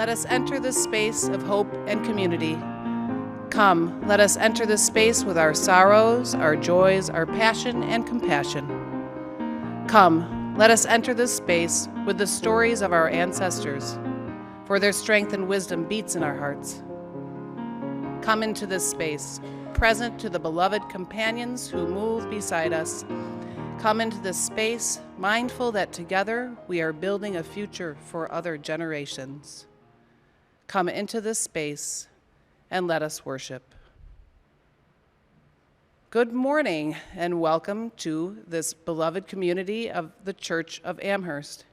let us enter this space of hope and community. Come, let us enter this space with our sorrows, our joys, our passion and compassion. Come, let us enter this space with the stories of our ancestors, for their strength and wisdom beats in our hearts. Come into this space, present to the beloved companions who move beside us. Come into this space, mindful that together we are building a future for other generations. Come into this space and let us worship. Good morning and welcome to this beloved community of the Church of Amherst.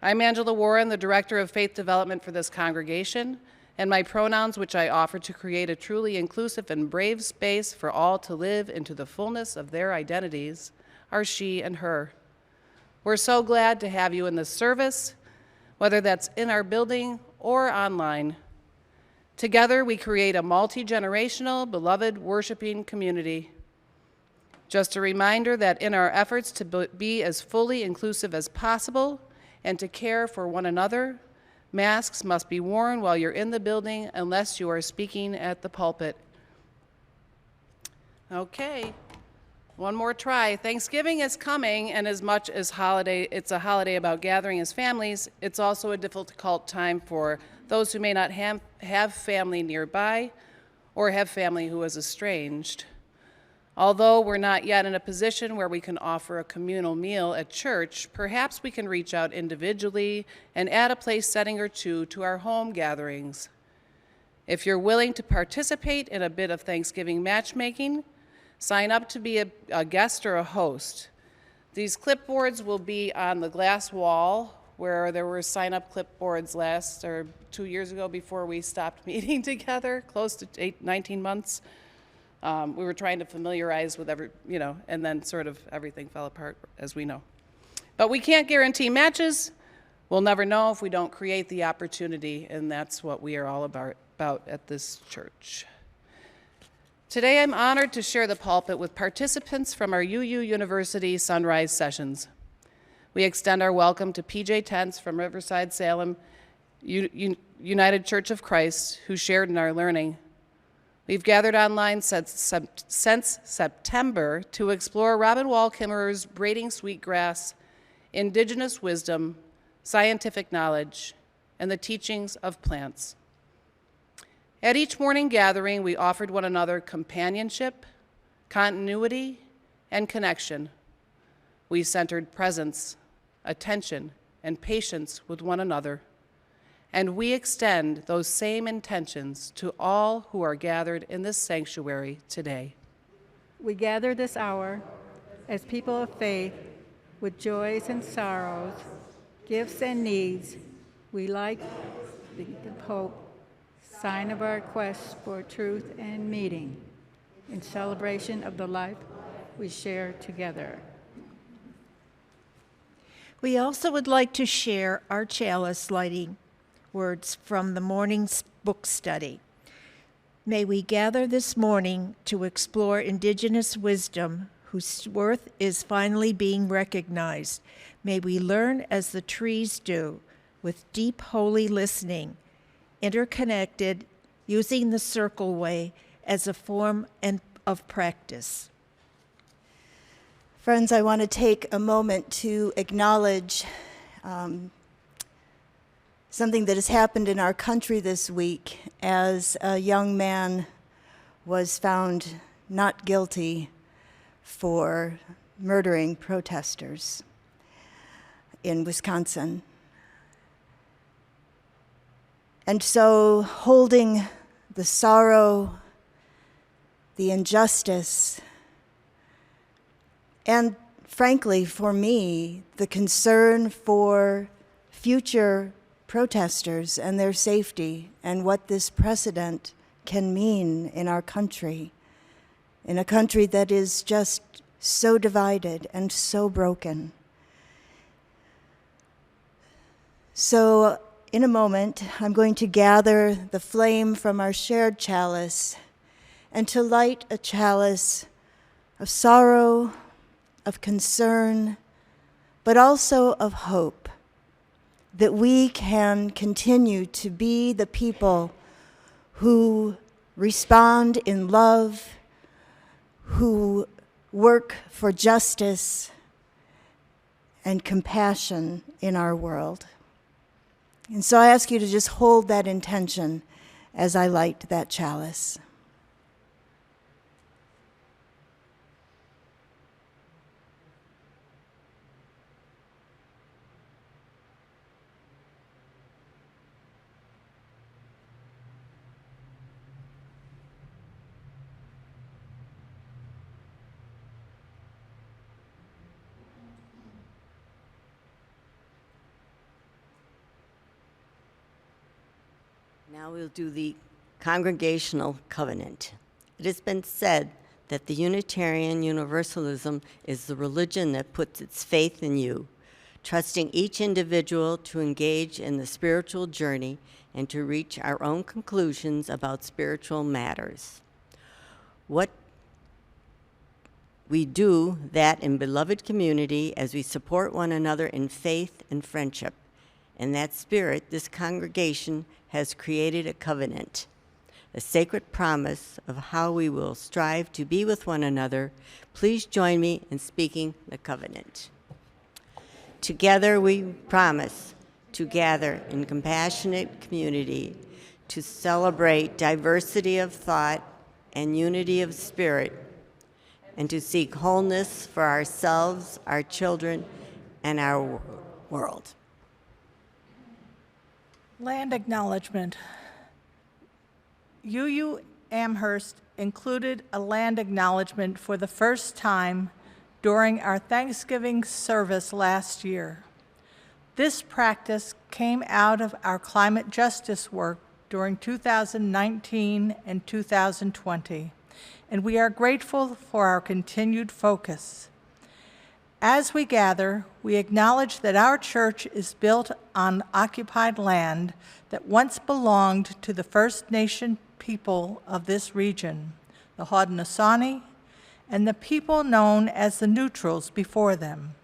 I'm Angela Warren, the Director of Faith Development for this congregation, and my pronouns, which I offer to create a truly inclusive and brave space for all to live into the fullness of their identities, are she and her. We're so glad to have you in this service, whether that's in our building or online. Together, we create a multi-generational, beloved, worshiping community. Just a reminder that in our efforts to be as fully inclusive as possible and to care for one another, masks must be worn while you're in the building unless you are speaking at the pulpit. Okay. One more try. Thanksgiving is coming, and as much as it's a holiday about gathering as families, it's also a difficult time for those who may not have family nearby or have family who is estranged. Although we're not yet in a position where we can offer a communal meal at church, perhaps we can reach out individually and add a place setting or two to our home gatherings. If you're willing to participate in a bit of Thanksgiving matchmaking, sign up to be a guest or a host. These clipboards will be on the glass wall where there were sign-up clipboards 2 years ago before we stopped meeting together, close to 19 months. We were trying to familiarize with and then sort of everything fell apart, as we know. But we can't guarantee matches. We'll never know if we don't create the opportunity, and that's what we are all about at this church. Today, I'm honored to share the pulpit with participants from our UU University Sunrise Sessions. We extend our welcome to PJ Tents from Riverside, Salem, United Church of Christ, who shared in our learning. We've gathered online since September to explore Robin Wall Kimmerer's Braiding Sweetgrass, Indigenous wisdom, scientific knowledge, and the teachings of plants. At each morning gathering, we offered one another companionship, continuity, and connection. We centered presence, attention, and patience with one another. And we extend those same intentions to all who are gathered in this sanctuary today. We gather this hour as people of faith with joys and sorrows, gifts and needs. We light the hope, sign of our quest for truth and meeting, in celebration of the life we share together. We also would like to share our chalice lighting words from the morning's book study. May we gather this morning to explore Indigenous wisdom whose worth is finally being recognized. May we learn as the trees do, with deep holy listening, interconnected, using the circle way as a form of practice. Friends, I want to take a moment to acknowledge something that has happened in our country this week as a young man was found not guilty for murdering protesters in Wisconsin. And so holding the sorrow, the injustice, and frankly, for me, the concern for future protesters and their safety and what this precedent can mean in our country, in a country that is just so divided and so broken. So in a moment, I'm going to gather the flame from our shared chalice and to light a chalice of sorrow, of concern, but also of hope. that we can continue to be the people who respond in love, who work for justice and compassion in our world. And so I ask you to just hold that intention as I light that chalice. Now we'll do the congregational covenant. It has been said that the Unitarian Universalism is the religion that puts its faith in you, trusting each individual to engage in the spiritual journey and to reach our own conclusions about spiritual matters. What we do that in beloved community as we support one another in faith and friendship. In that spirit, this congregation has created a covenant, a sacred promise of how we will strive to be with one another. Please join me in speaking the covenant. Together we promise to gather in compassionate community, to celebrate diversity of thought and unity of spirit, and to seek wholeness for ourselves, our children, and our world. Land acknowledgement. UU Amherst included a land acknowledgement for the first time during our Thanksgiving service last year. This practice came out of our climate justice work during 2019 and 2020, and we are grateful for our continued focus. As we gather, we acknowledge that our church is built on occupied land that once belonged to the First Nation people of this region, the Haudenosaunee, and the people known as the Neutrals before them.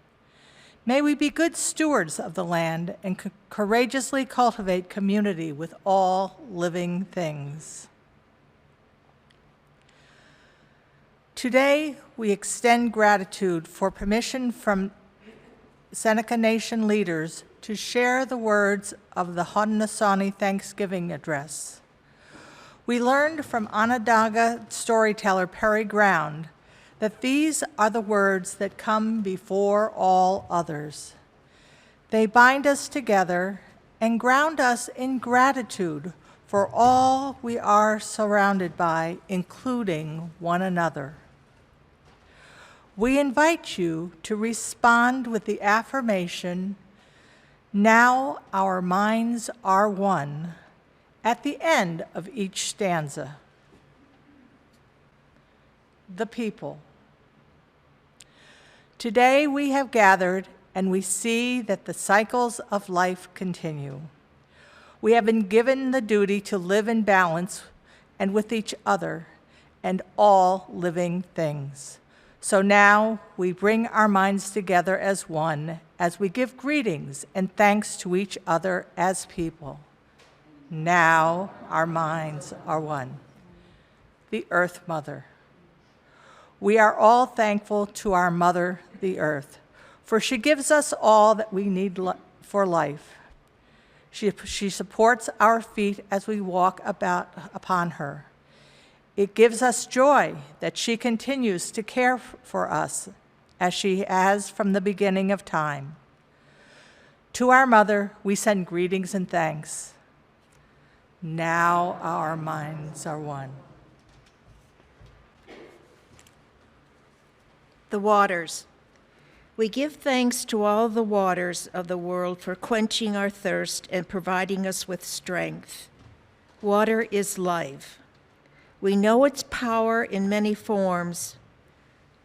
May we be good stewards of the land and courageously cultivate community with all living things. Today, we extend gratitude for permission from Seneca Nation leaders to share the words of the Haudenosaunee Thanksgiving address. We learned from Onondaga storyteller Perry Ground that these are the words that come before all others. They bind us together and ground us in gratitude for all we are surrounded by, including one another. We invite you to respond with the affirmation, "Now our minds are one," at the end of each stanza. The people. Today we have gathered and we see that the cycles of life continue. We have been given the duty to live in balance and with each other and all living things. So now we bring our minds together as one, as we give greetings and thanks to each other as people. Now our minds are one. The Earth Mother. We are all thankful to our Mother, the Earth, for she gives us all that we need for life. She supports our feet as we walk upon her. It gives us joy that she continues to care for us as she has from the beginning of time. To our Mother, we send greetings and thanks. Now our minds are one. The waters. We give thanks to all the waters of the world for quenching our thirst and providing us with strength. Water is life. We know its power in many forms: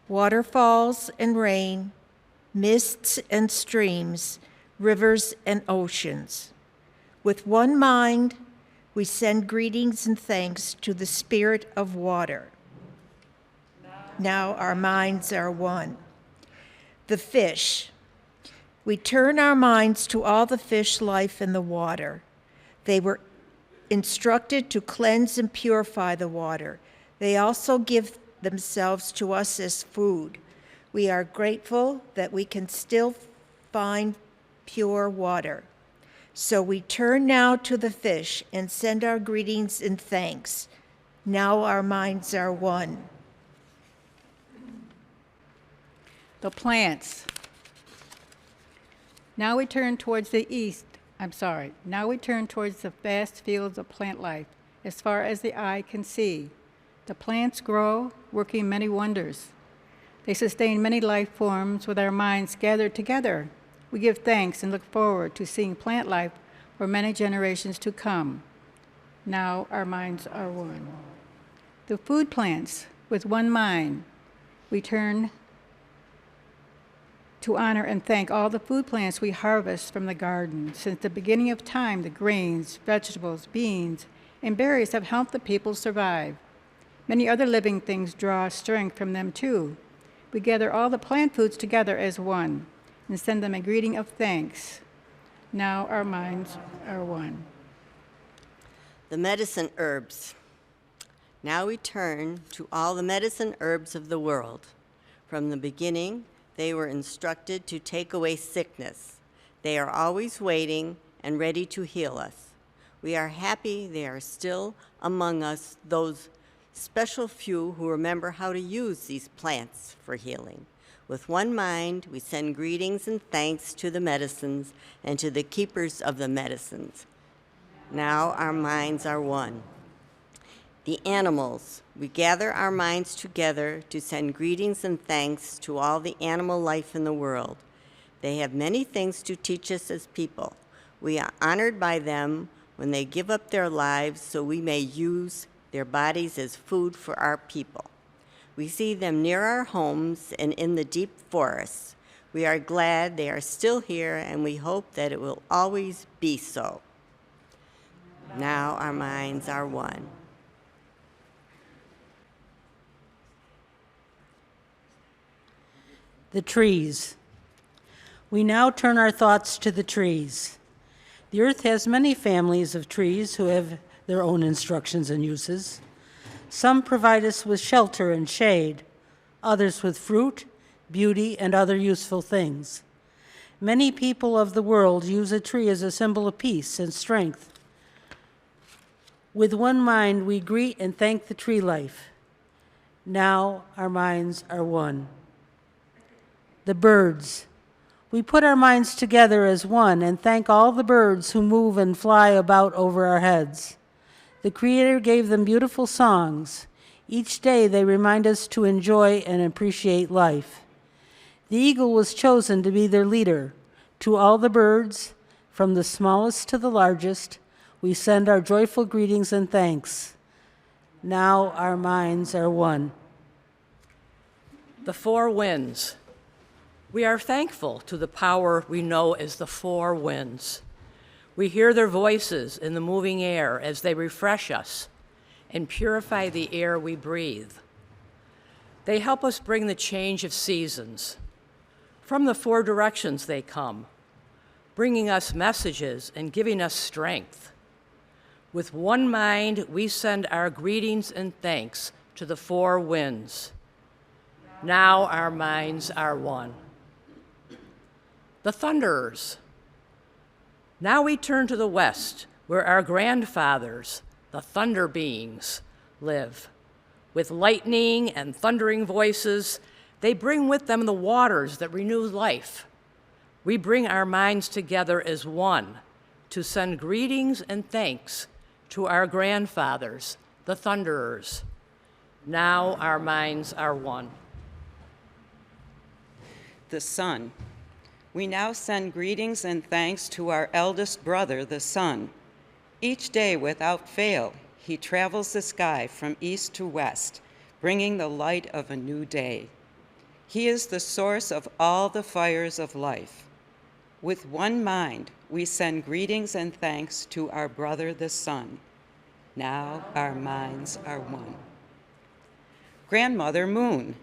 waterfalls and rain, mists and streams, rivers and oceans. With one mind, we send greetings and thanks to the Spirit of water. Now our minds are one. The fish. We turn our minds to all the fish life in the water. They were instructed to cleanse and purify the water. They also give themselves to us as food. We are grateful that we can still find pure water. So we turn now to the fish and send our greetings and thanks. Now our minds are one. The plants. Now we turn towards the east. Now we turn towards the vast fields of plant life, as far as the eye can see. The plants grow, working many wonders. They sustain many life forms with our minds gathered together. We give thanks and look forward to seeing plant life for many generations to come. Now our minds are one. The food plants, with one mind, we turn to honor and thank all the food plants we harvest from the garden. Since the beginning of time, the grains, vegetables, beans, and berries have helped the people survive. Many other living things draw strength from them too. We gather all the plant foods together as one and send them a greeting of thanks. Now our minds are one. The medicine herbs. Now we turn to all the medicine herbs of the world. From the beginning, they were instructed to take away sickness. They are always waiting and ready to heal us. We are happy they are still among us, those special few who remember how to use these plants for healing. With one mind, we send greetings and thanks to the medicines and to the keepers of the medicines. Now our minds are one. The animals. We gather our minds together to send greetings and thanks to all the animal life in the world. They have many things to teach us as people. We are honored by them when they give up their lives so we may use their bodies as food for our people. We see them near our homes and in the deep forests. We are glad they are still here, and we hope that it will always be so. Now our minds are one. The trees. We now turn our thoughts to the trees. The earth has many families of trees who have their own instructions and uses. Some provide us with shelter and shade, others with fruit, beauty, and other useful things. Many people of the world use a tree as a symbol of peace and strength. With one mind, we greet and thank the tree life. Now our minds are one. The birds. We put our minds together as one and thank all the birds who move and fly about over our heads. The Creator gave them beautiful songs. Each day they remind us to enjoy and appreciate life. The eagle was chosen to be their leader. To all the birds, from the smallest to the largest, we send our joyful greetings and thanks. Now our minds are one. The four winds. We are thankful to the power we know as the four winds. We hear their voices in the moving air as they refresh us and purify the air we breathe. They help us bring the change of seasons. From the four directions they come, bringing us messages and giving us strength. With one mind, we send our greetings and thanks to the four winds. Now our minds are one. The thunderers. Now we turn to the west, where our grandfathers, the thunder beings, live. With lightning and thundering voices, they bring with them the waters that renew life. We bring our minds together as one to send greetings and thanks to our grandfathers, the thunderers. Now our minds are one. The sun. We now send greetings and thanks to our eldest brother, the sun. Each day, without fail, he travels the sky from east to west, bringing the light of a new day. He is the source of all the fires of life. With one mind, we send greetings and thanks to our brother, the sun. Now our minds are one. Grandmother Moon.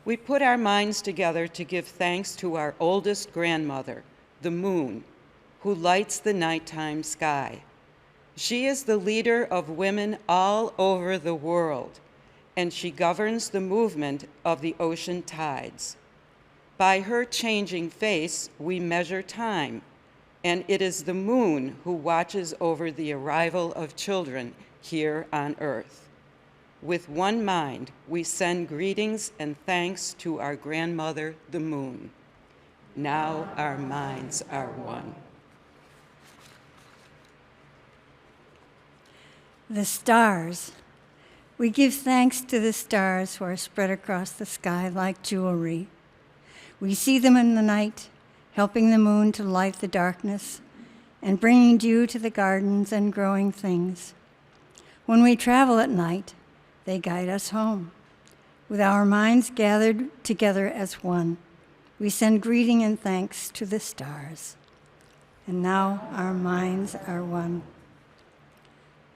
We put our minds together to give thanks to our oldest grandmother, the moon, who lights the nighttime sky. She is the leader of women all over the world, and she governs the movement of the ocean tides. By her changing face, we measure time, and it is the moon who watches over the arrival of children here on Earth. With one mind, we send greetings and thanks to our grandmother, the moon. Now our minds are one. The stars. We give thanks to the stars who are spread across the sky like jewelry. We see them in the night, helping the moon to light the darkness and bringing dew to the gardens and growing things. When we travel at night, they guide us home. With our minds gathered together as one, we send greeting and thanks to the stars. And now our minds are one.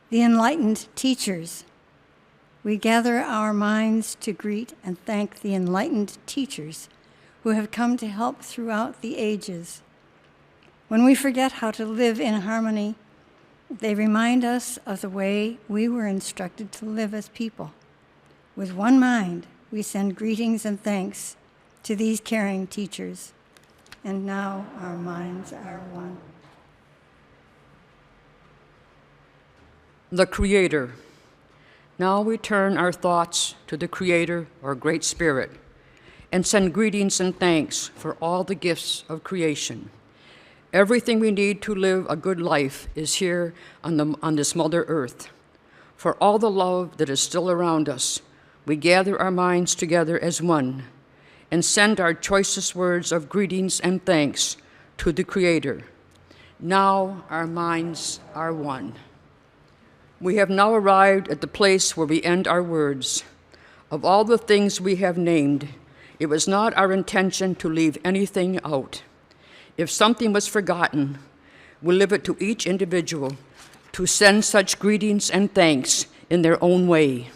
The enlightened teachers. We gather our minds to greet and thank the enlightened teachers who have come to help throughout the ages. When we forget how to live in harmony, they remind us of the way we were instructed to live as people. With one mind, we send greetings and thanks to these caring teachers. And now our minds are one. The Creator. Now we turn our thoughts to the Creator, or Great Spirit, and send greetings and thanks for all the gifts of creation. Everything we need to live a good life is here on this Mother Earth. For all the love that is still around us, we gather our minds together as one and send our choicest words of greetings and thanks to the Creator. Now our minds are one. We have now arrived at the place where we end our words. Of all the things we have named, it was not our intention to leave anything out. If something was forgotten, we leave it to each individual to send such greetings and thanks in their own way.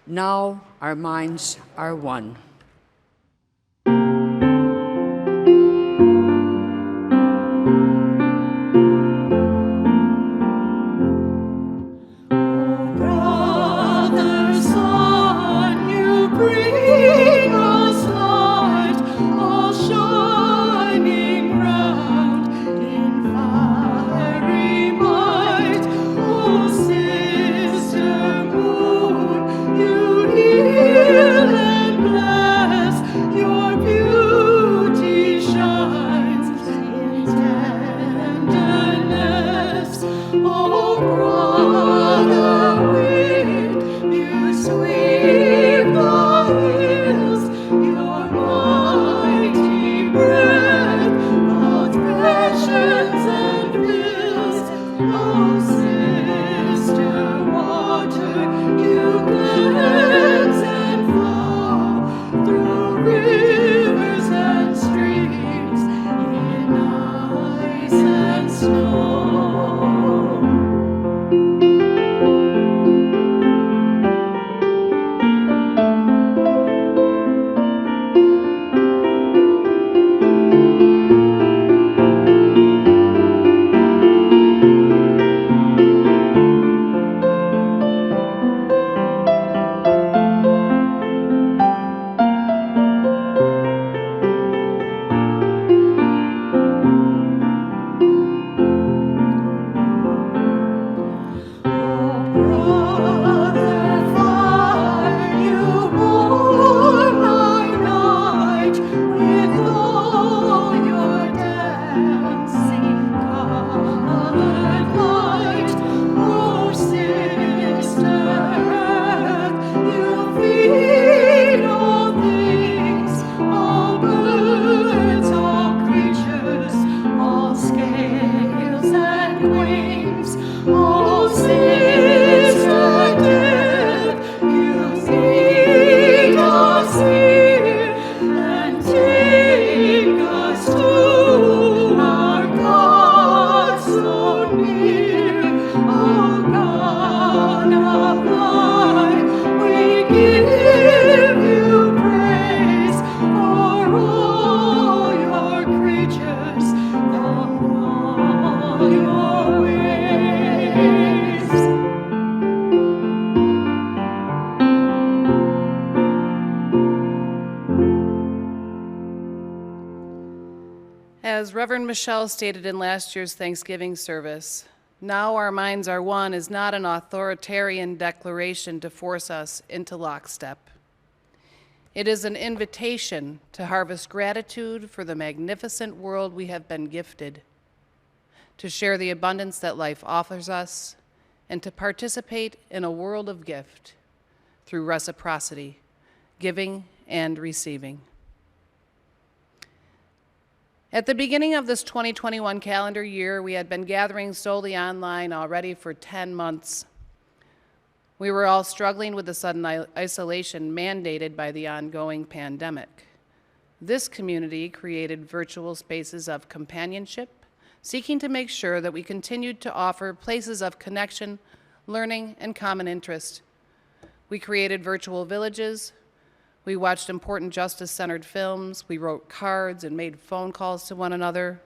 Now our minds are one. We give you praise. As Reverend Michelle stated in last year's Thanksgiving service, "Now our minds are one" is not an authoritarian declaration to force us into lockstep. It is an invitation to harvest gratitude for the magnificent world we have been gifted, to share the abundance that life offers us, and to participate in a world of gift through reciprocity, giving and receiving. At the beginning of this 2021 calendar year, we had been gathering solely online already for 10 months. We were all struggling with the sudden isolation mandated by the ongoing pandemic. This community created virtual spaces of companionship, seeking to make sure that we continued to offer places of connection, learning, and common interest. We created virtual villages. We watched important justice-centered films. We wrote cards and made phone calls to one another.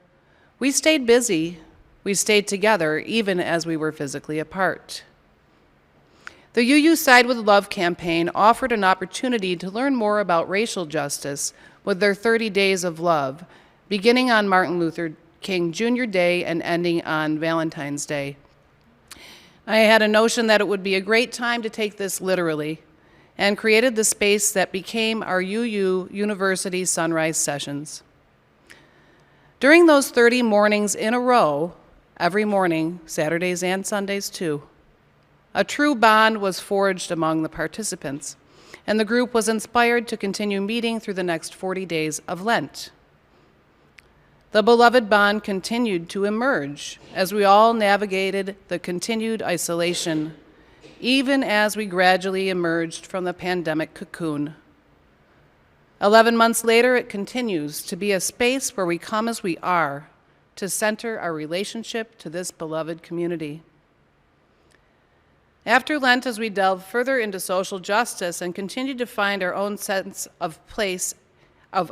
We stayed busy. We stayed together, even as we were physically apart. The UU Side with Love campaign offered an opportunity to learn more about racial justice with their 30 Days of Love, beginning on Martin Luther King Jr. Day and ending on Valentine's Day. I had a notion that it would be a great time to take this literally, and created the space that became our UU University Sunrise Sessions. During those 30 mornings in a row, every morning, Saturdays and Sundays too, a true bond was forged among the participants, and the group was inspired to continue meeting through the next 40 days of Lent. The beloved bond continued to emerge as we all navigated the continued isolation, even as we gradually emerged from the pandemic cocoon. 11 months later, it continues to be a space where we come as we are to center our relationship to this beloved community. After Lent, as we delve further into social justice and continue to find our own sense of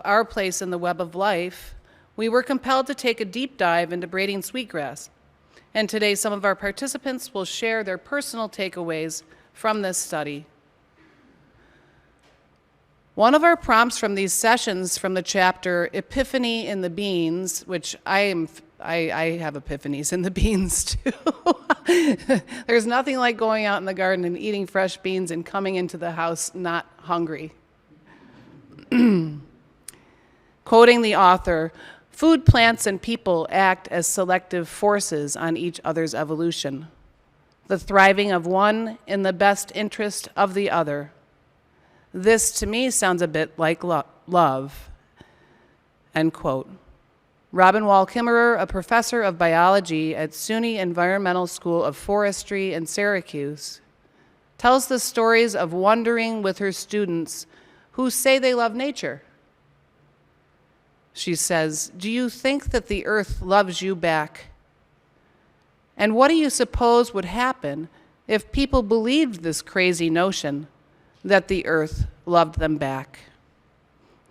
our place in the web of life, we were compelled to take a deep dive into Braiding Sweetgrass. And today, some of our participants will share their personal takeaways from this study. One of our prompts from these sessions from the chapter Epiphany in the Beans, which I have epiphanies in the beans too. There's nothing like going out in the garden and eating fresh beans and coming into the house not hungry. Quoting the author, "Food, plants, and people act as selective forces on each other's evolution, the thriving of one in the best interest of the other. This, to me, sounds a bit like love." End quote. Robin Wall Kimmerer, a professor of biology at SUNY Environmental School of Forestry in Syracuse, tells the stories of wondering with her students who say they love nature. She says, "Do you think that the earth loves you back? And what do you suppose would happen if people believed this crazy notion that the earth loved them back?"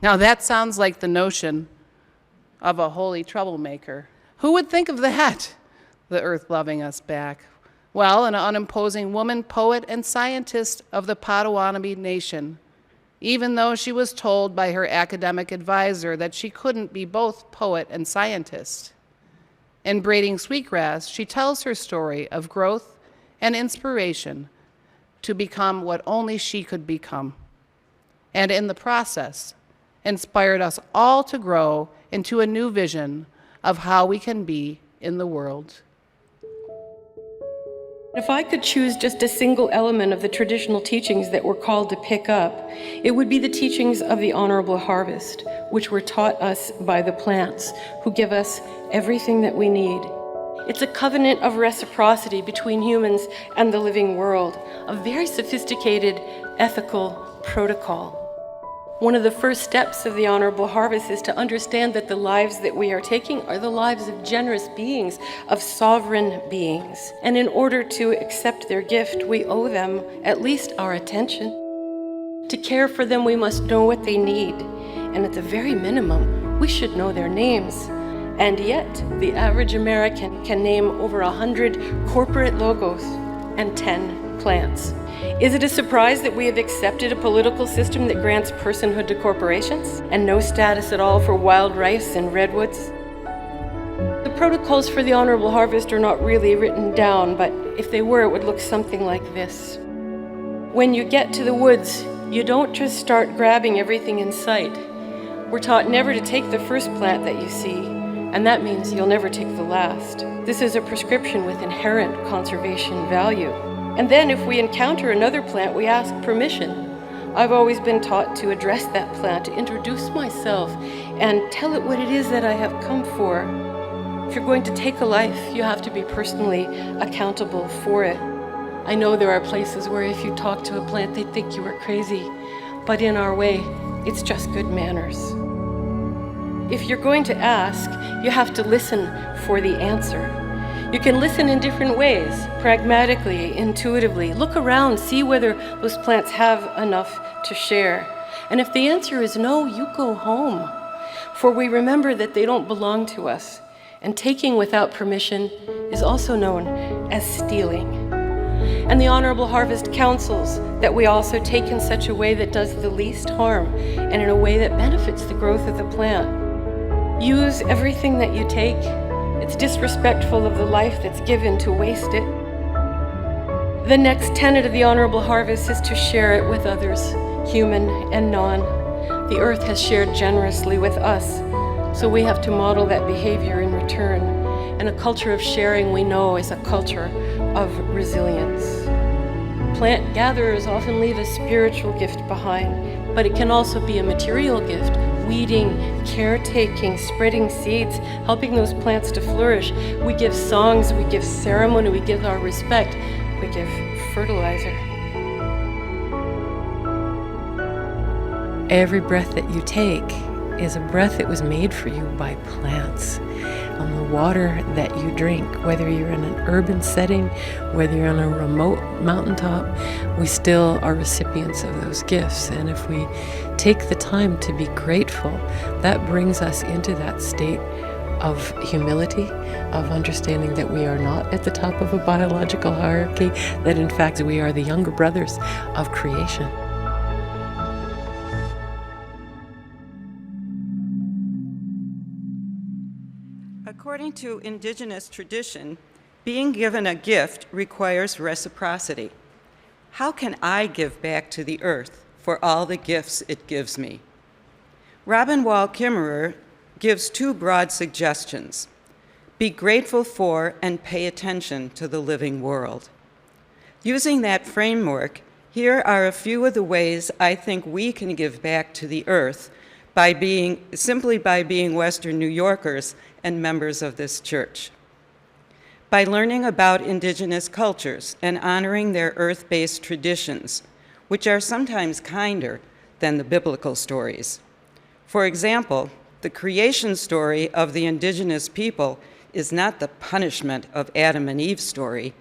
Now that sounds like the notion of a holy troublemaker. Who would think of that? The earth loving us back. Well, an unimposing woman, poet, and scientist of the Potawatomi Nation, even though she was told by her academic advisor that she couldn't be both poet and scientist. In Braiding Sweetgrass, she tells her story of growth and inspiration to become what only she could become, and in the process, inspired us all to grow into a new vision of how we can be in the world. If I could choose just a single element of the traditional teachings that we're called to pick up, it would be the teachings of the honorable harvest, which were taught us by the plants, who give us everything that we need. It's a covenant of reciprocity between humans and the living world, a very sophisticated ethical protocol. One of the first steps of the honorable harvest is to understand that the lives that we are taking are the lives of generous beings, of sovereign beings. And in order to accept their gift, we owe them at least our attention. To care for them, we must know what they need. And at the very minimum, we should know their names. And yet, the average American can name over 100 corporate logos and 10 plants. Is it a surprise that we have accepted a political system that grants personhood to corporations and no status at all for wild rice and redwoods? protocols for the honorable harvest are not really written down, but if they were, it would look something like this. When you get to the woods, you don't just start grabbing everything in sight. We're taught never to take the first plant that you see, and that means you'll never take the last. This is a prescription with inherent conservation value. And then if we encounter another plant, we ask permission. I've always been taught to address that plant, to introduce myself, and tell it what it is that I have come for. If you're going to take a life, you have to be personally accountable for it. I know there are places where if you talk to a plant, they think you are crazy, but in our way, it's just good manners. If you're going to ask, you have to listen for the answer. You can listen in different ways, pragmatically, intuitively. Look around, see whether those plants have enough to share. And if the answer is no, you go home. For we remember that they don't belong to us. And taking without permission is also known as stealing. And the Honorable Harvest counsels that we also take in such a way that does the least harm and in a way that benefits the growth of the plant. Use everything that you take. It's disrespectful of the life that's given to waste it. The next tenet of the Honorable Harvest is to share it with others, human and non. The earth has shared generously with us, so we have to model that behavior in return. And a culture of sharing, we know, is a culture of resilience. Plant gatherers often leave a spiritual gift behind, but it can also be a material gift. Weeding, caretaking, spreading seeds, helping those plants to flourish. We give songs, we give ceremony, we give our respect, we give fertilizer. Every breath that you take is a breath that was made for you by plants. The water that you drink, whether you're in an urban setting, whether you're on a remote mountaintop, we still are recipients of those gifts. And if we take the time to be grateful, that brings us into that state of humility, of understanding that we are not at the top of a biological hierarchy, that in fact we are the younger brothers of creation. According to Indigenous tradition, being given a gift requires reciprocity. How can I give back to the earth for all the gifts it gives me? Robin Wall Kimmerer gives two broad suggestions. Be grateful for and pay attention to the living world. Using that framework, here are a few of the ways I think we can give back to the earth simply by being Western New Yorkers and members of this church. By learning about Indigenous cultures and honoring their earth-based traditions, which are sometimes kinder than the biblical stories. For example, the creation story of the Indigenous people is not the punishment of Adam and Eve's story,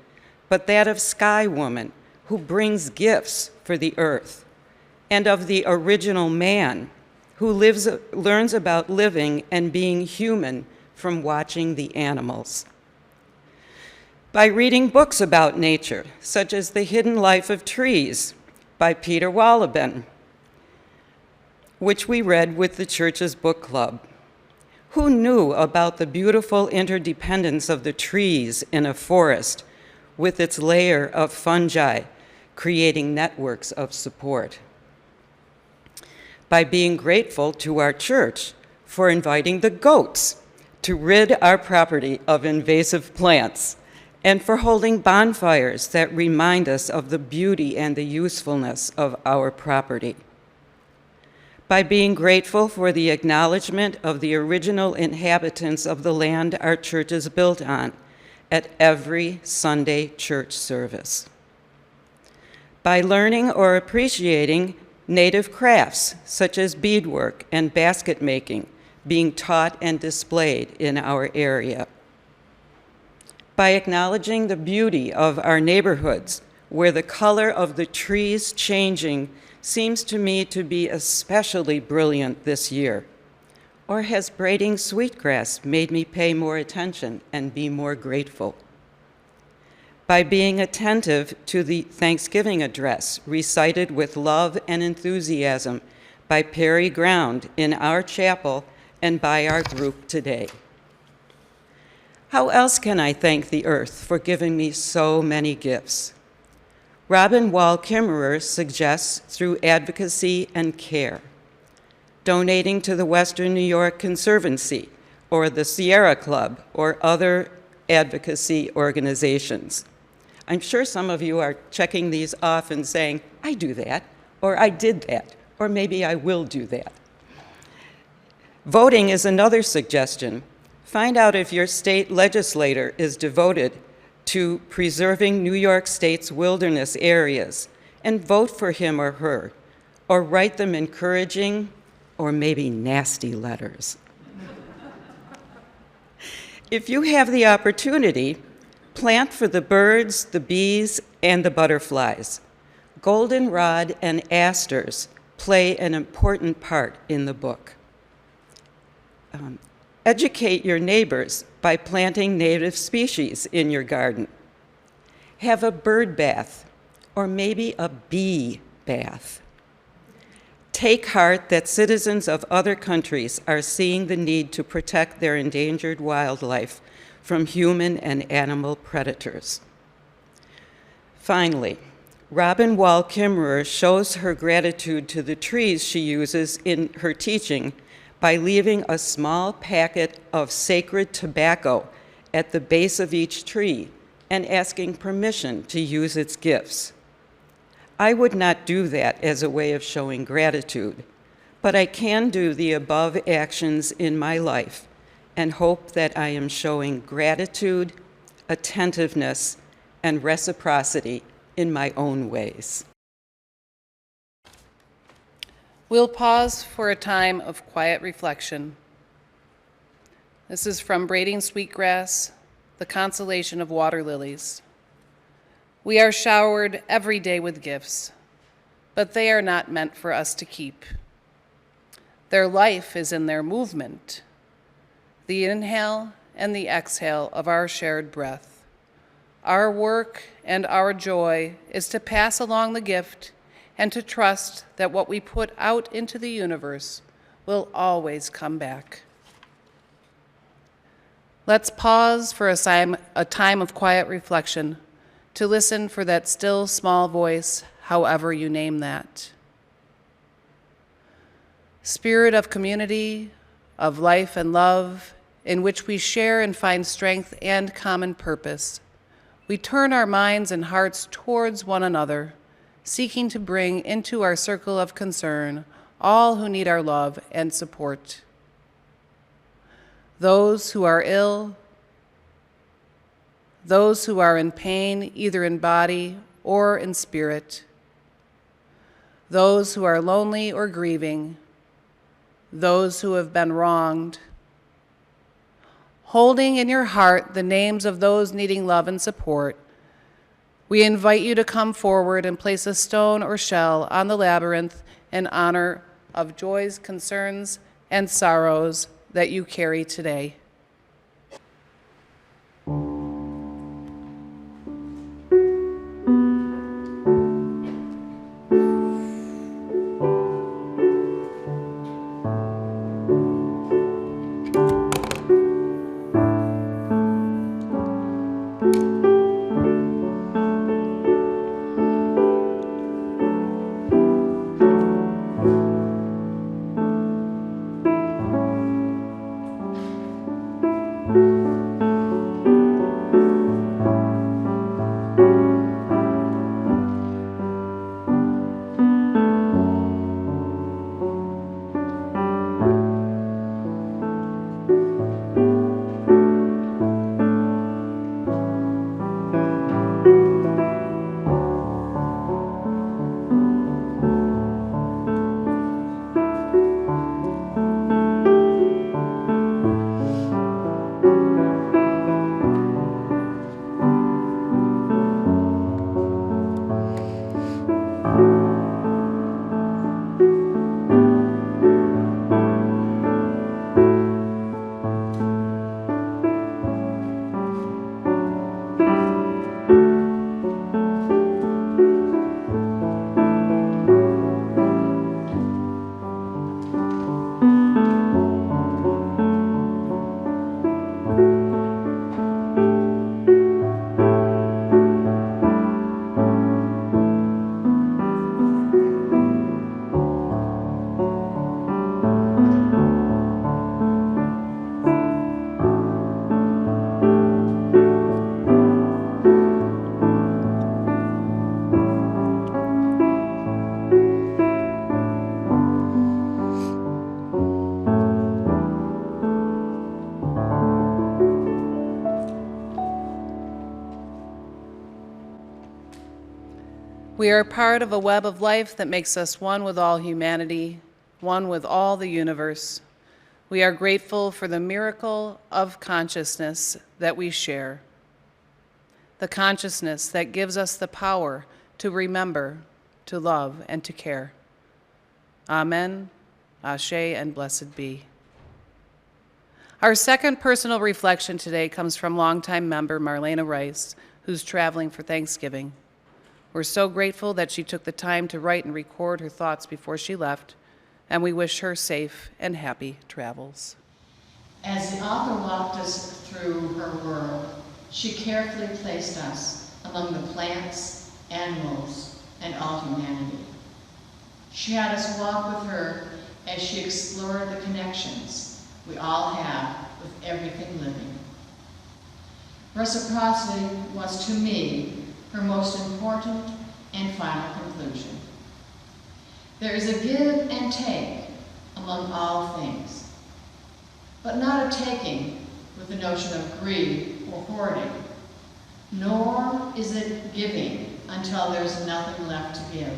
but that of Sky Woman, who brings gifts for the earth, and of the original man, who learns about living and being human from watching the animals. By reading books about nature, such as The Hidden Life of Trees by Peter Wolleben, which we read with the church's book club. Who knew about the beautiful interdependence of the trees in a forest with its layer of fungi, creating networks of support? By being grateful to our church for inviting the goats to rid our property of invasive plants, and for holding bonfires that remind us of the beauty and the usefulness of our property. By being grateful for the acknowledgement of the original inhabitants of the land our church is built on at every Sunday church service. By learning or appreciating native crafts such as beadwork and basket making being taught and displayed in our area. By acknowledging the beauty of our neighborhoods, where the color of the trees changing seems to me to be especially brilliant this year. Or has braiding sweetgrass made me pay more attention and be more grateful? By being attentive to the Thanksgiving address recited with love and enthusiasm by Perry Ground in our chapel and by our group today. How else can I thank the earth for giving me so many gifts? Robin Wall Kimmerer suggests through advocacy and care, donating to the Western New York Conservancy or the Sierra Club or other advocacy organizations. I'm sure some of you are checking these off and saying, I do that, or I did that, or maybe I will do that. Voting is another suggestion. Find out if your state legislator is devoted to preserving New York State's wilderness areas and vote for him or her, or write them encouraging or maybe nasty letters. If you have the opportunity, plant for the birds, the bees, and the butterflies. Goldenrod and asters play an important part in the book. Educate your neighbors by planting native species in your garden. Have a bird bath, or maybe a bee bath. Take heart that citizens of other countries are seeing the need to protect their endangered wildlife from human and animal predators. Finally, Robin Wall Kimmerer shows her gratitude to the trees she uses in her teaching by leaving a small packet of sacred tobacco at the base of each tree and asking permission to use its gifts. I would not do that as a way of showing gratitude, but I can do the above actions in my life and hope that I am showing gratitude, attentiveness, and reciprocity in my own ways. We'll pause for a time of quiet reflection. This is from Braiding Sweetgrass, The Consolation of Water Lilies. We are showered every day with gifts, but they are not meant for us to keep. Their life is in their movement, the inhale and the exhale of our shared breath. Our work and our joy is to pass along the gift and to trust that what we put out into the universe will always come back. Let's pause for a time of quiet reflection to listen for that still small voice, however you name that. Spirit of community, of life and love, in which we share and find strength and common purpose. We turn our minds and hearts towards one another, seeking to bring into our circle of concern all who need our love and support. Those who are ill, those who are in pain, either in body or in spirit, those who are lonely or grieving, those who have been wronged. Holding in your heart the names of those needing love and support, we invite you to come forward and place a stone or shell on the labyrinth in honor of joys, concerns, and sorrows that you carry today. We are part of a web of life that makes us one with all humanity, one with all the universe. We are grateful for the miracle of consciousness that we share, the consciousness that gives us the power to remember, to love, and to care. Amen, Ashe, and blessed be. Our second personal reflection today comes from longtime member Marlena Rice, who's traveling for Thanksgiving. We're so grateful that she took the time to write and record her thoughts before she left, and we wish her safe and happy travels. As the author walked us through her world, she carefully placed us among the plants, animals, and all humanity. She had us walk with her as she explored the connections we all have with everything living. Reciprocity was, to me, her most important and final conclusion. There is a give and take among all things, but not a taking with the notion of greed or hoarding, nor is it giving until there's nothing left to give.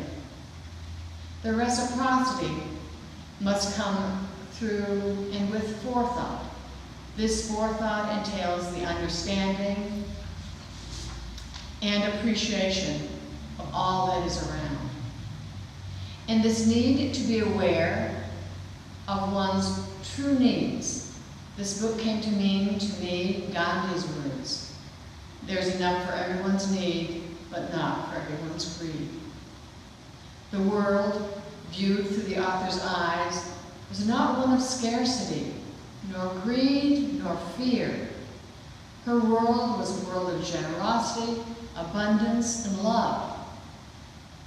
The reciprocity must come through and with forethought. This forethought entails the understanding and appreciation of all that is around. And this need to be aware of one's true needs. This book came to mean to me Gandhi's words. There's enough for everyone's need, but not for everyone's greed. The world, viewed through the author's eyes, was not one of scarcity, nor greed, nor fear. Her world was a world of generosity, abundance, and love.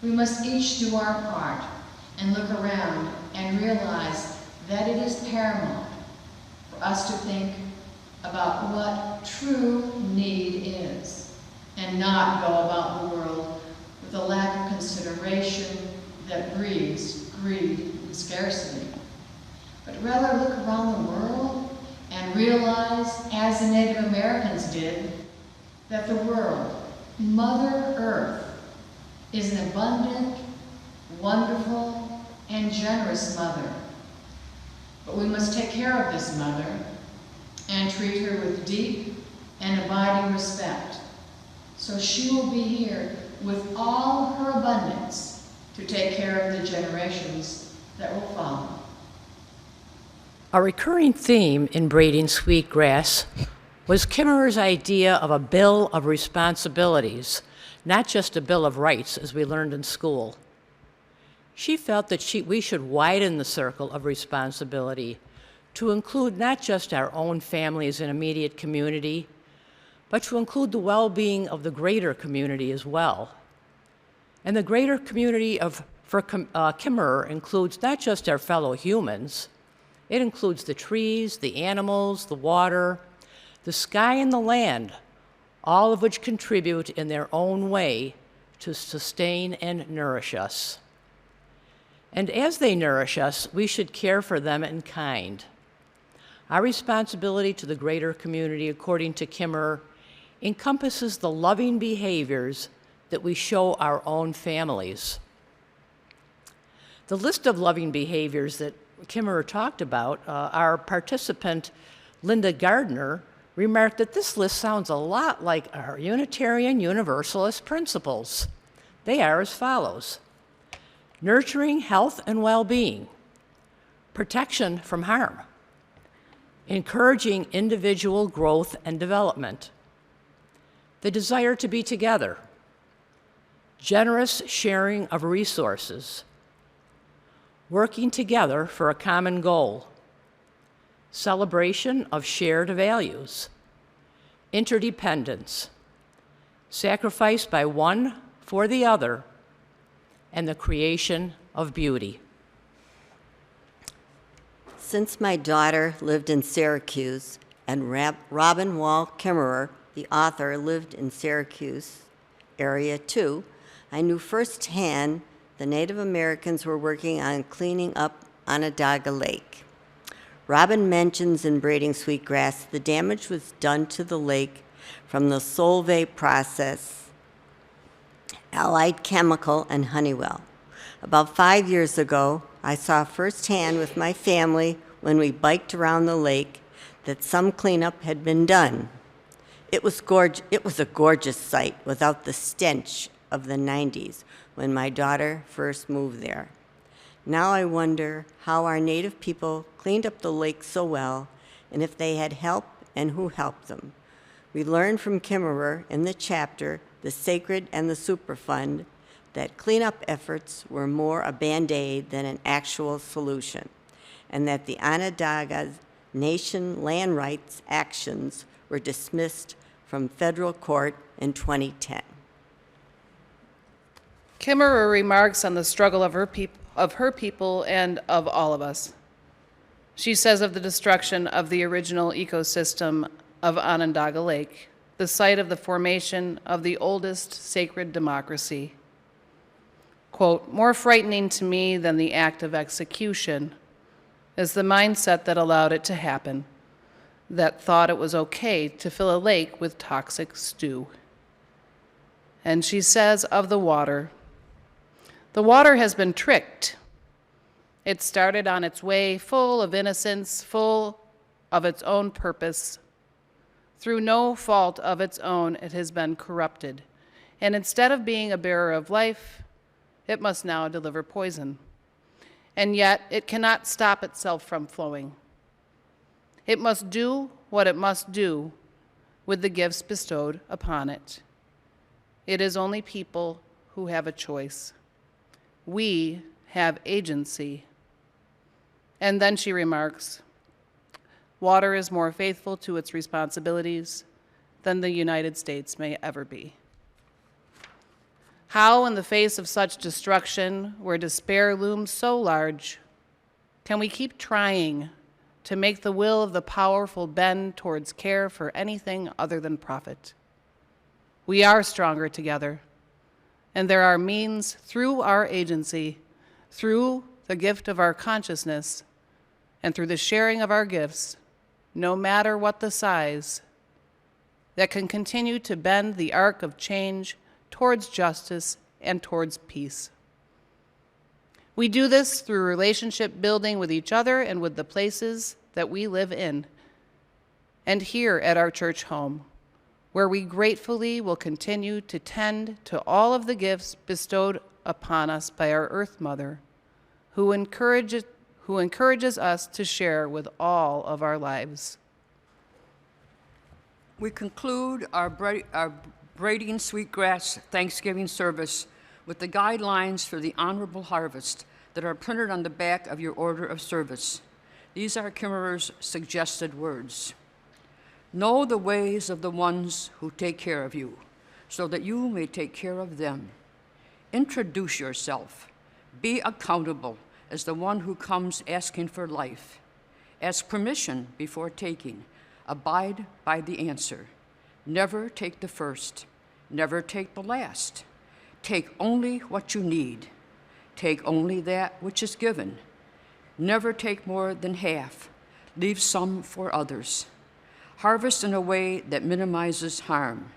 We must each do our part and look around and realize that it is paramount for us to think about what true need is, and not go about the world with a lack of consideration that breeds greed and scarcity. But rather look around the world and realize, as the Native Americans did, that the world, Mother Earth, is an abundant, wonderful, and generous mother. But we must take care of this mother and treat her with deep and abiding respect, so she will be here with all her abundance to take care of the generations that will follow. A recurring theme in Braiding Sweetgrass was Kimmerer's idea of a bill of responsibilities, not just a bill of rights as we learned in school. She felt that we should widen the circle of responsibility to include not just our own families and immediate community, but to include the well-being of the greater community as well. And the greater community for Kimmerer includes not just our fellow humans. It includes the trees, the animals, the water, the sky, and the land, all of which contribute in their own way to sustain and nourish us. And as they nourish us, we should care for them in kind. Our responsibility to the greater community, according to Kimmerer, encompasses the loving behaviors that we show our own families. The list of loving behaviors that Kimmerer talked about, our participant, Linda Gardner, remarked that this list sounds a lot like our Unitarian Universalist principles. They are as follows: nurturing health and well-being, protection from harm, encouraging individual growth and development, the desire to be together, generous sharing of resources, working together for a common goal, celebration of shared values, interdependence, sacrifice by one for the other, and the creation of beauty. Since my daughter lived in Syracuse and Robin Wall Kimmerer, the author, lived in Syracuse area too, I knew firsthand the Native Americans were working on cleaning up Onondaga Lake. Robin mentions in Braiding Sweetgrass the damage was done to the lake from the solvay process Allied Chemical, and Honeywell. About 5 years ago, I saw firsthand with my family when we biked around the lake that some cleanup had been done. It was a gorgeous sight without the stench of the 90s when my daughter first moved there. Now I wonder how our native people cleaned up the lake so well, and if they had help and who helped them. We learned from Kimmerer in the chapter, The Sacred and the Superfund, that cleanup efforts were more a Band-Aid than an actual solution, and that the Onondaga Nation land rights actions were dismissed from federal court in 2010. Kimmerer remarks on the struggle of her people and of all of us. She says of the destruction of the original ecosystem of Onondaga Lake, the site of the formation of the oldest sacred democracy. Quote, "More frightening to me than the act of execution is the mindset that allowed it to happen, that thought it was okay to fill a lake with toxic stew." And she says of the water has been tricked. It started on its way full of innocence, full of its own purpose. Through no fault of its own, it has been corrupted. And instead of being a bearer of life, it must now deliver poison. And yet, it cannot stop itself from flowing. It must do what it must do with the gifts bestowed upon it. It is only people who have a choice. We have agency. And then she remarks, water is more faithful to its responsibilities than the United States may ever be. How, in the face of such destruction, where despair looms so large, can we keep trying to make the will of the powerful bend towards care for anything other than profit? We are stronger together, and there are means through our agency, through the gift of our consciousness, and through the sharing of our gifts, no matter what the size, that can continue to bend the arc of change towards justice and towards peace. We do this through relationship building with each other and with the places that we live in, and here at our church home, where we gratefully will continue to tend to all of the gifts bestowed upon us by our Earth Mother, who encourages us to share with all of our lives. We conclude our Braiding Sweetgrass Thanksgiving service with the guidelines for the honorable harvest that are printed on the back of your order of service. These are Kimmerer's suggested words. Know the ways of the ones who take care of you, so that you may take care of them. Introduce yourself. Be accountable as the one who comes asking for life. Ask permission before taking. Abide by the answer. Never take the first. Never take the last. Take only what you need. Take only that which is given. Never take more than half. Leave some for others. Harvest in a way that minimizes harm.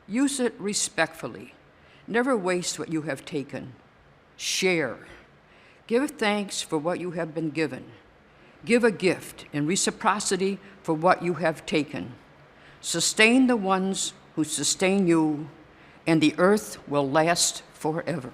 Use it respectfully. Never waste what you have taken. Share. Give thanks for what you have been given. Give a gift in reciprocity for what you have taken. Sustain the ones who sustain you, and the earth will last forever.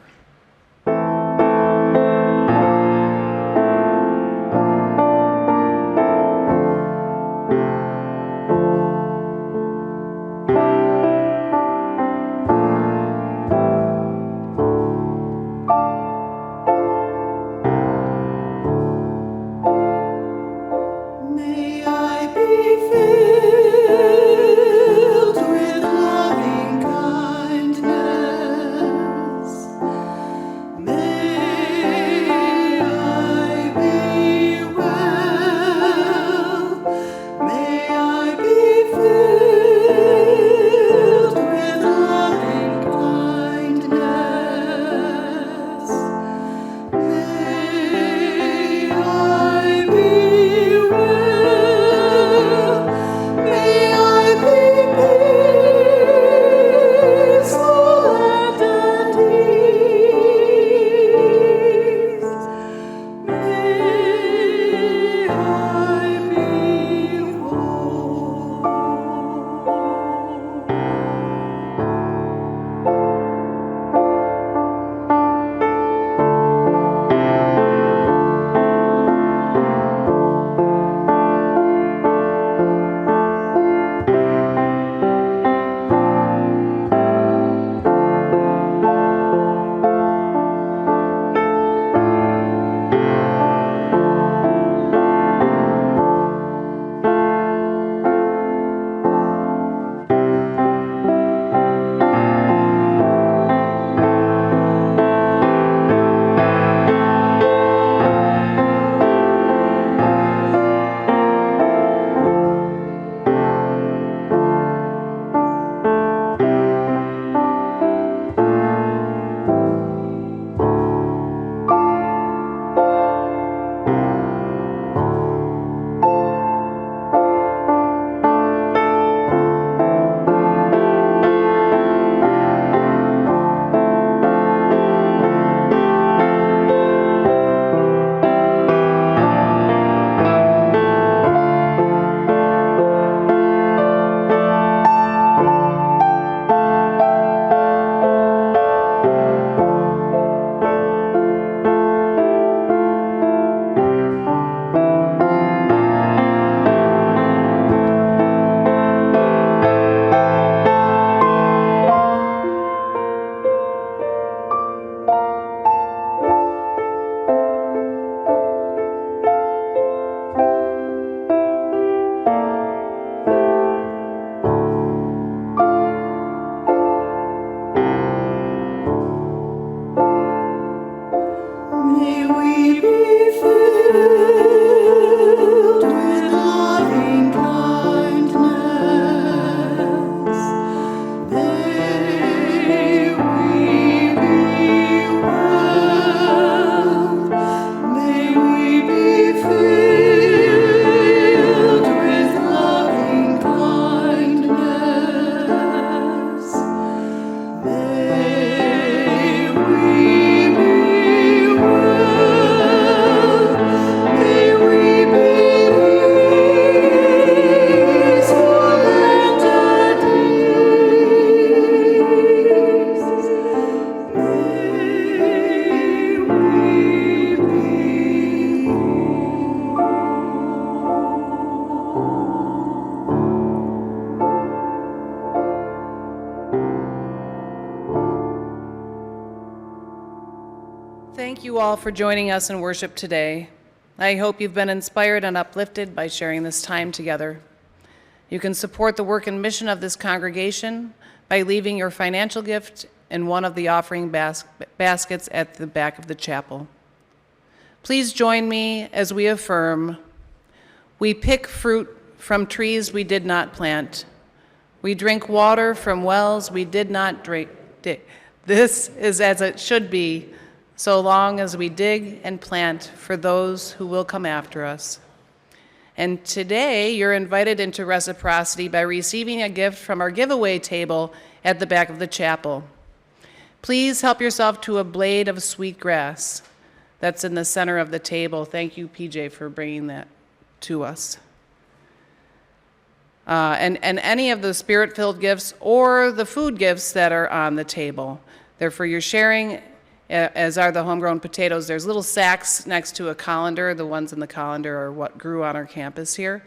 May we be filled with loving kindness. May we be well. May we be filled with loving kindness. May we be well. May we be peaceful and at ease. May we be Thank you all for joining us in worship today. I hope you've been inspired and uplifted by sharing this time together. You can support the work and mission of this congregation by leaving your financial gift in one of the offering baskets at the back of the chapel. Please join me as we affirm, we pick fruit from trees we did not plant. We drink water from wells we did not drink. This is as it should be, so long as we dig and plant for those who will come after us. And today, you're invited into reciprocity by receiving a gift from our giveaway table at the back of the chapel. Please help yourself to a blade of sweetgrass that's in the center of the table. Thank you, PJ, for bringing that to us. And any of the spirit-filled gifts or the food gifts that are on the table. They're for your sharing, as are the homegrown potatoes. There's little sacks next to a colander. The ones in the colander are what grew on our campus here.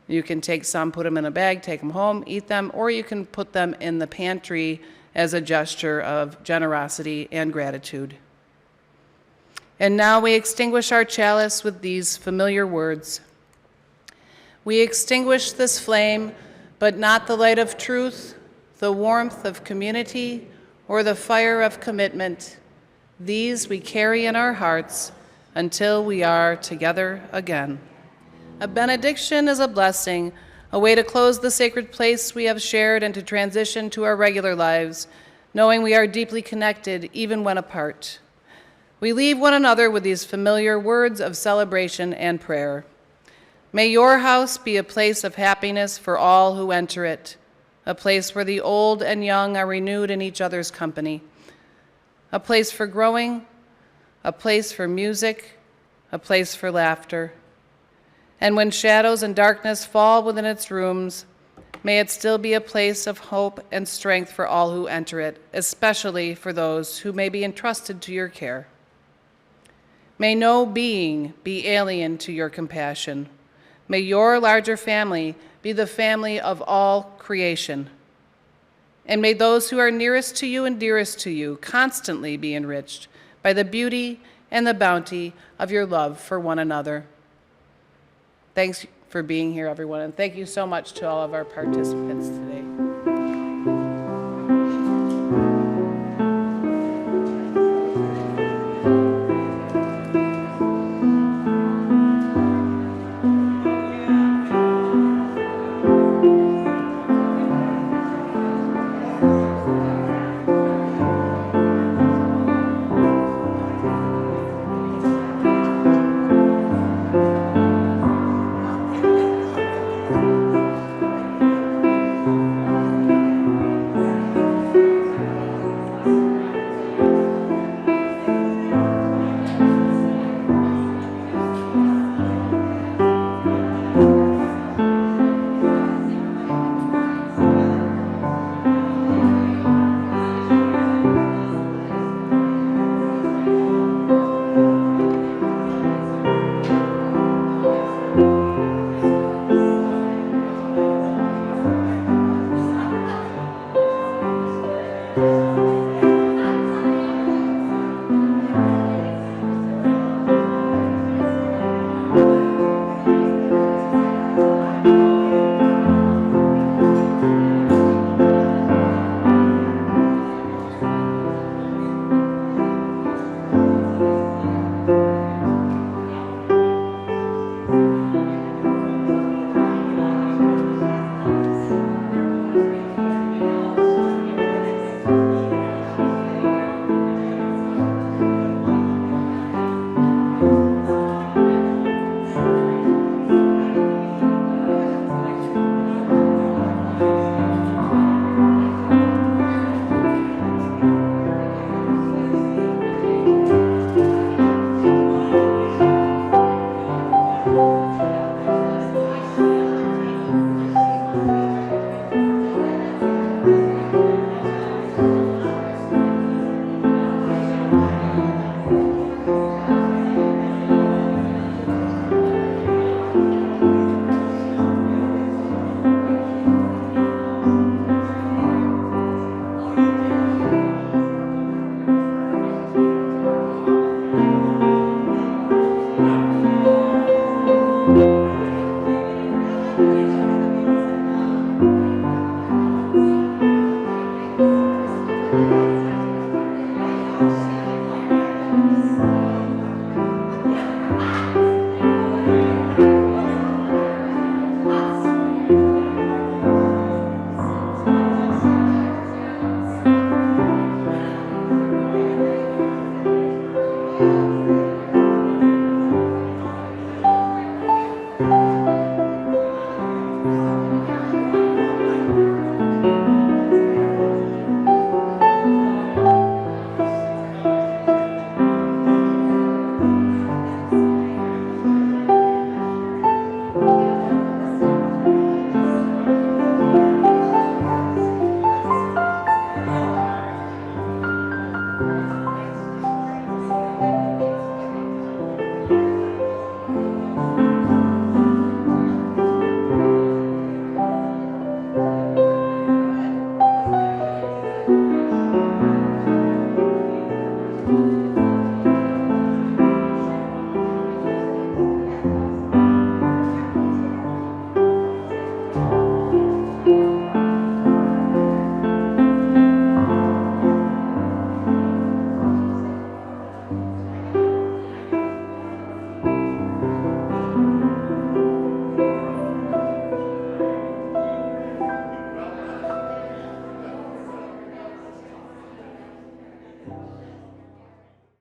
You can take some, put them in a bag, take them home, eat them, or you can put them in the pantry as a gesture of generosity and gratitude. And now we extinguish our chalice with these familiar words. We extinguish this flame, but not the light of truth, the warmth of community, or the fire of commitment. These we carry in our hearts until we are together again. A benediction is a blessing, a way to close the sacred place we have shared and to transition to our regular lives, knowing we are deeply connected even when apart. We leave one another with these familiar words of celebration and prayer. May your house be a place of happiness for all who enter it, a place where the old and young are renewed in each other's company. A place for growing, a place for music, a place for laughter. And when shadows and darkness fall within its rooms, may it still be a place of hope and strength for all who enter it, especially for those who may be entrusted to your care. May no being be alien to your compassion. May your larger family be the family of all creation. And may those who are nearest to you and dearest to you constantly be enriched by the beauty and the bounty of your love for one another. Thanks for being here, everyone, and thank you so much to all of our participants today.